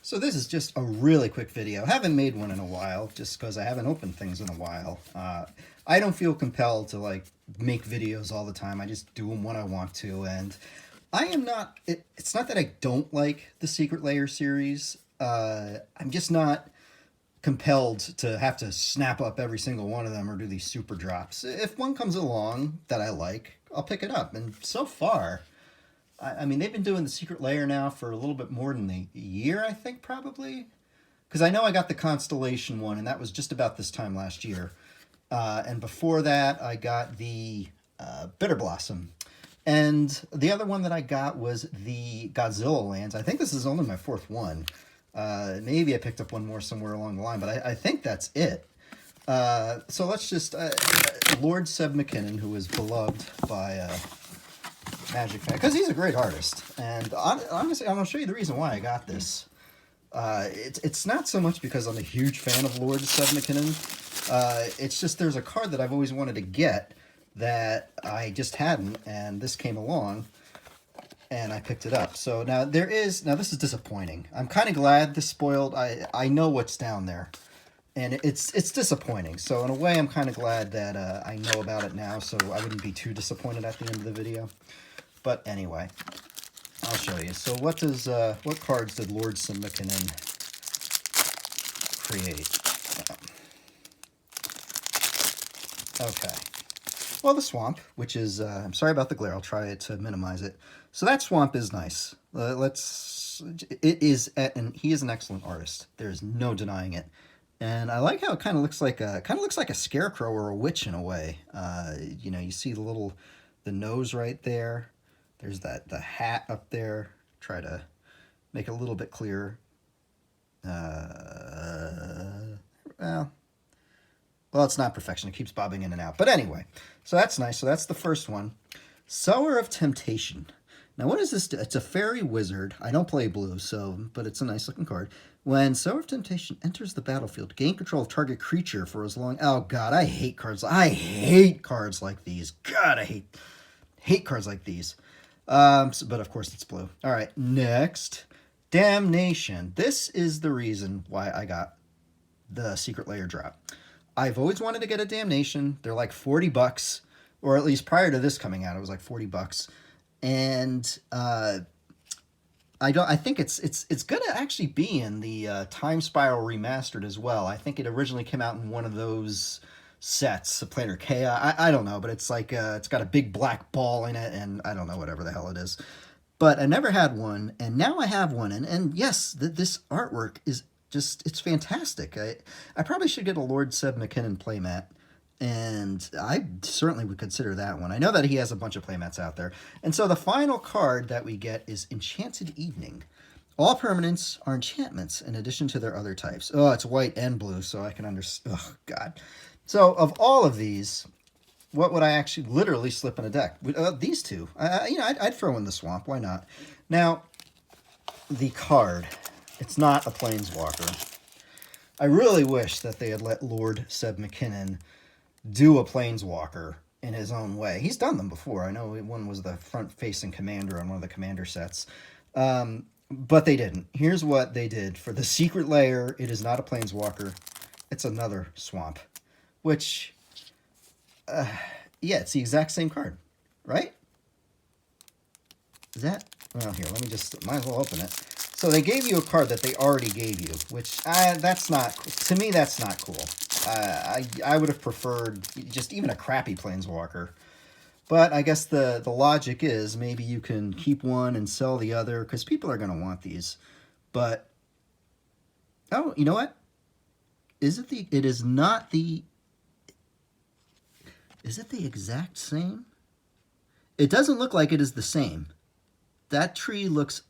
So this is just a really quick video. I haven't made one in a while, just because I haven't opened things in a while. I don't feel compelled to like make videos all the time. I just do them when I want to, and I am not. It's not that I don't like the Secret Lair series. I'm just not compelled to have to snap up every single one of them or do these super drops. If one comes along that I like, I'll pick it up. And so far, I mean, they've been doing the Secret Lair now for a little bit more than a year, I think, probably. Because I know I got the Constellation one, and that was just about this time last year. And before that, I got the Bitter Blossom. And the other one that I got was the Godzilla Lands. I think this is only my fourth one. Maybe I picked up one more somewhere along the line, but I think that's it. So let's just... Lord Seb McKinnon, who is beloved by... Magic fan, because he's a great artist, and honestly, I'm gonna show you the reason why I got this. It's not so much because I'm a huge fan of Lord Seb McKinnon. It's just there's a card that I've always wanted to get that I just hadn't, and this came along, and I picked it up. So now this is disappointing. I'm kind of glad this spoiled. I know what's down there, and it's disappointing. So in a way, I'm kind of glad that I know about it now, so I wouldn't be too disappointed at the end of the video. But anyway, I'll show you. So what cards did Lord Seb McKinnon create? Okay. Well, the Swamp, which is, I'm sorry about the glare, I'll try to minimize it. So that Swamp is nice. He is an excellent artist. There's no denying it. And I like how it kind of looks like a scarecrow or a witch in a way. You know, you see the nose right there. There's the hat up there. Try to make it a little bit clearer. Well, it's not perfection. It keeps bobbing in and out. But anyway, so that's nice. So that's the first one. Sower of Temptation. Now, what does this do? It's a fairy wizard. I don't play blue, but it's a nice looking card. When Sower of Temptation enters the battlefield, gain control of target creature for as long... Oh, God, I hate cards. I hate cards like these. God, I hate cards like these. But of course it's blue. All right, next. Damnation. This is the reason why I got the Secret Lair drop. I've always wanted to get a Damnation. They're like $40, or at least prior to this coming out, it was like $40. And I think it's gonna actually be in the Time Spiral Remastered as well. I think it originally came out in one of those sets, a Planar Chaos. I don't know, but it's like it's got a big black ball in it, and I don't know, whatever the hell it is. But I never had one, and now I have one, and yes, this artwork is just, it's fantastic. I probably should get a Lord Seb McKinnon playmat, and I certainly would consider that one. I know that he has a bunch of playmats out there. And so the final card that we get is Enchanted Evening. All permanents are enchantments in addition to their other types. Oh, it's white and blue, so I can understand. Oh, God. So of all of these, what would I actually literally slip in a deck? These two. I'd throw in the Swamp. Why not? Now, the card. It's not a Planeswalker. I really wish that they had let Lord Seb McKinnon do a Planeswalker in his own way. He's done them before. I know one was the front-facing commander on one of the commander sets. But they didn't. Here's what they did. For the Secret Lair, it is not a Planeswalker. It's another Swamp. Which, yeah, it's the exact same card, right? Is that? Well, here, let me just, might as well open it. So they gave you a card that they already gave you, which, that's not, to me, that's not cool. I would have preferred just even a crappy Planeswalker. But I guess the logic is maybe you can keep one and sell the other, because people are going to want these. But, oh, you know what? Is it the exact same? It doesn't look like it is the same. That tree looks...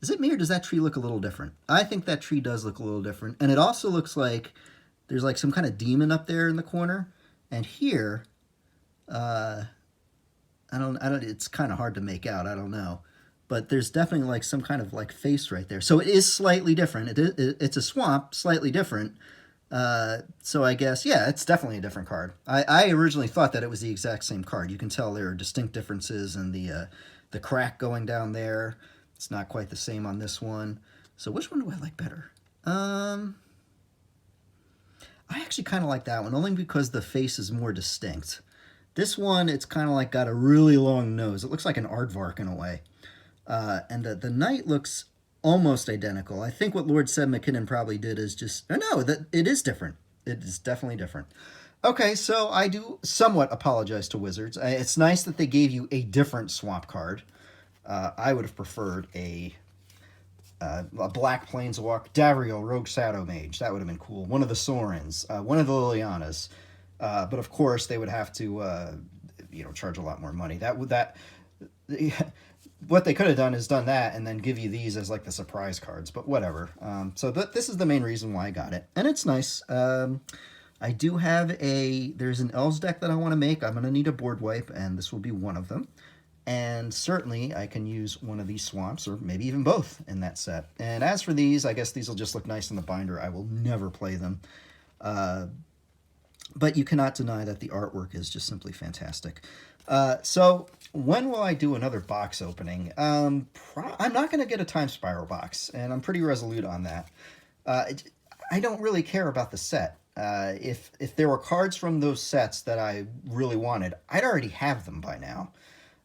Is it me, or does that tree look a little different? I think that tree does look a little different. And it also looks like there's like some kind of demon up there in the corner. And here, I don't, it's kind of hard to make out. I don't know. But there's definitely like some kind of like face right there. So it is slightly different. It's a Swamp, slightly different. So I guess, yeah, it's definitely a different card. I originally thought that it was the exact same card. You can tell there are distinct differences in the crack going down there. It's not quite the same on this one. So which one do I like better? I actually kind of like that one, only because the face is more distinct. This one, it's kind of like got a really long nose. It looks like an aardvark in a way. And the knight looks almost identical. I think what Lord said McKinnon probably did is just... Oh, no, that it is different. It is definitely different. Okay, so I do somewhat apologize to Wizards. It's nice that they gave you a different swamp card. I would have preferred a Black Planeswalk, Davriel, Rogue Shadow Mage. That would have been cool. One of the Sorens, one of the Lilianas. But of course, they would have to, charge a lot more money. What they could have done is done that and then give you these as like the surprise cards. But whatever. This is the main reason why I got it, and it's nice. I do have there's an Elves deck that I want to make. I'm going to need a board wipe, and this will be one of them. And certainly I can use one of these swamps, or maybe even both, in that set. And as for these, I guess these will just look nice in the binder. I will never play them. But you cannot deny that the artwork is just simply fantastic. So when will I do another box opening? I'm not going to get a Time Spiral box, and I'm pretty resolute on that. I don't really care about the set. If there were cards from those sets that I really wanted, I'd already have them by now.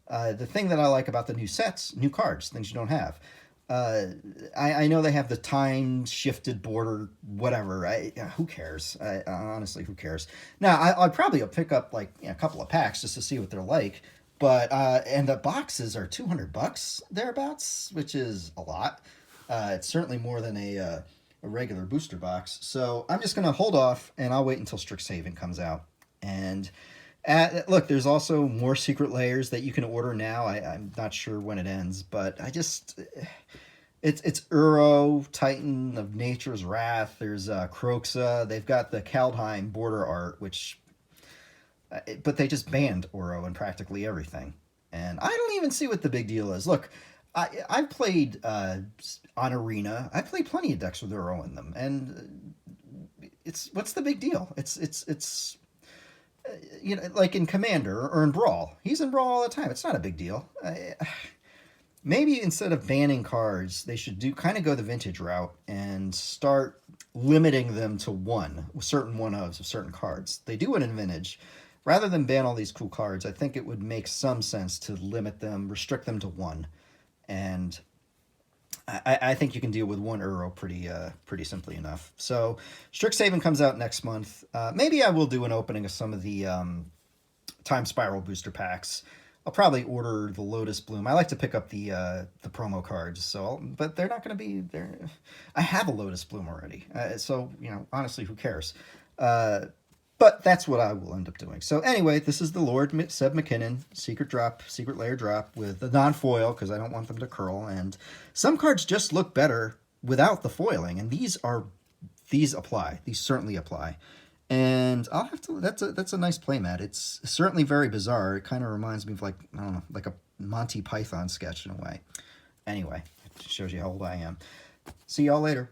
The thing that I like about the new sets, new cards, things you don't have. I know they have the time-shifted border, whatever. Who cares? Honestly, who cares? Now, I'd probably pick up like a couple of packs just to see what they're like. But and the boxes are $200 thereabouts, which is a lot. It's certainly more than a regular booster box. So I'm just gonna hold off, and I'll wait until Strixhaven comes out. And look, there's also more secret layers that you can order now. I'm not sure when it ends, but it's Uro, Titan of Nature's Wrath. There's Croxa. They've got the Kaldheim border art, but they just banned Uro in practically everything. And I don't even see what the big deal is. Look, I've played on Arena. I played plenty of decks with Uro in them, and what's the big deal? It's like in Commander or in Brawl. He's in Brawl all the time. It's not a big deal. Maybe instead of banning cards, they should go the vintage route and start limiting them to certain one-ofs of certain cards. They do it in vintage. Rather than ban all these cool cards, I think it would make some sense to limit them, restrict them to one. And I think you can deal with one Uro pretty simply enough. So Strixhaven comes out next month. Maybe I will do an opening of some of the Time Spiral booster packs. I'll probably order the Lotus Bloom. I like to pick up the promo cards, but they're not going to be there. I have a Lotus Bloom already, so honestly, who cares? But that's what I will end up doing. So anyway, this is the Lord Seb McKinnon secret layer drop with the non-foil, because I don't want them to curl. And some cards just look better without the foiling, and these apply. These certainly apply. And I'll have to. That's a nice playmat. It's certainly very bizarre. It kind of reminds me of like a Monty Python sketch in a way. Anyway, it shows you how old I am. See y'all later.